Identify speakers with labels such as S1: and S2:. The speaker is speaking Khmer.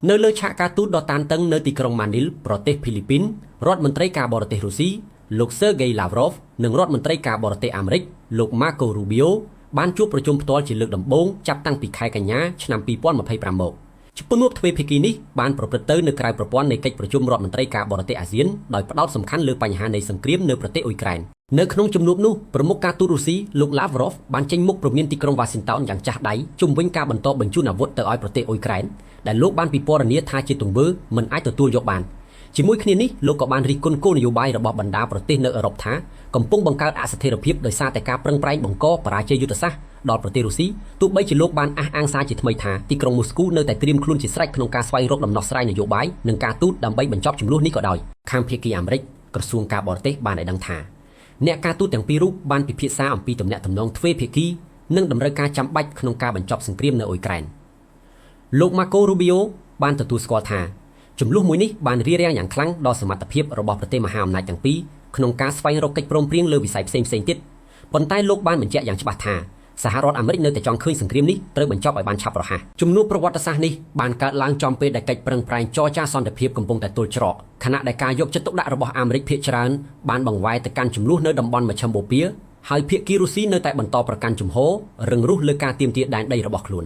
S1: នៅលើឆាកការទូតដ៏តានតឹងនៅទីក្រុងម៉ានីលប្រទេសហ្វីលីពីនរដ្ឋមន្ត្រីការបរទេសរុស្ស៊ីលោក Sergei Lavrov និងរដ្ឋមន្ត្រីការបរទេសអាមេរិកលោក Marco Rubio បានជួបប្រជុំផ្ទាល់ជាលើកដំបូងចាប់តាំងពីខែកញ្ញាឆ្នាំ2025មកជំនួបទ្វេភាគីនេះបានប្រព្រឹត្តទៅនៅក្រៅប្រព័ន្ធនៃកិច្ចប្រជុំរដ្ឋមន្ត្រីការបរទេសអាស៊ានដោយផ្ដោតសំខាន់លើបញ្ហានៃសង្គ្រាមនៅប្រទេសអ៊ុយក្រែននៅក្នុងជំនួបនោះប្រមុខការទូតរុស្ស៊ីលោក Lavrov បានចេញមុខព្រមានទីក្រុង Washington យ៉ាងចាស់ដៃជុំវិញការបន្តបញ្ជូនអាវុធទៅឲ្យប្រទេសអ៊ុយក្រែនដែលលោកបានពិពណ៌នាថាជាទង្វើមិនអាចទទួលយកបានជាមួយគ្នានេះលោកក៏បានរិះគន់គោលនយោបាយរបស់បណ្ដាប្រទេសនៅអឺរ៉ុបថាកំពុងបង្កើតអស្ថិរភាពដោយសារតែការប្រឹងប្រែងបង្កបរាជ័យយុទ្ធសាស្ត្រដល់ប្រទេសរុស្ស៊ីទោះបីជាលោកបានអះអាងសារជាថ្មីថាទីក្រុងមូស្គូនៅតែត្រៀមខ្លួនជាស្រេចក្នុងការស្វែងរកដំណោះស្រាយនយោបាយនិងការទូតដើម្បីបញ្ចប់ជម្លោះនេះក៏ដោយខាងភាគីអាមេរិកក្រសួងការបរទេសបានឲ្យដឹងថាអ្នកការទូតទាំងពីររូបបានពិភាក្សាអំពីទំនាក់ទំនងទ្វេភាគីនិងតម្រូវការចាំបាច់ក្នុងការបញ្ចប់សង្គ្រាមនៅអ៊ុយក្រែនលោក Marco Rubio បានទទួលស្គាល់ថាចំនួនមួយនេះបានរារាំងយ៉ាងខ្លាំងដល់សមត្ថភាពរបស់ប្រទេសមហាអំណាចទាំងពីរក្នុងការស្វែងរកកិច្ចព្រមព្រៀងលើវិស័យផ្សេងៗទៀតប៉ុន្តែលោកបានបញ្ជាក់យ៉ាងច្បាស់ថាសហរដ្ឋអាមេរិកនៅតែចង់ឃើញសង្គ្រាមនេះត្រូវបញ្ចប់ឲ្យបានឆាប់រហ័សជំនួបប្រវត្តិសាស្ត្រនេះបានកើតឡើងចំពេលដែលកិច្ចប្រឹងប្រែងចរចាសន្តិភាពកំពុងតែទល់ច្រកខណៈដែលការយកចិត្តទុកដាក់របស់អាមេរិកភាគច្រើនបានបង្វែរទៅកាន់ចំនួននៅតំបន់មជ្ឈិមបូព៌ាហើយភាគីរុស្ស៊ីនៅតែបន្តប្រកាន់ជំហររឹងរូសលើការទាមទារដែនដីរបស់ខ្លួន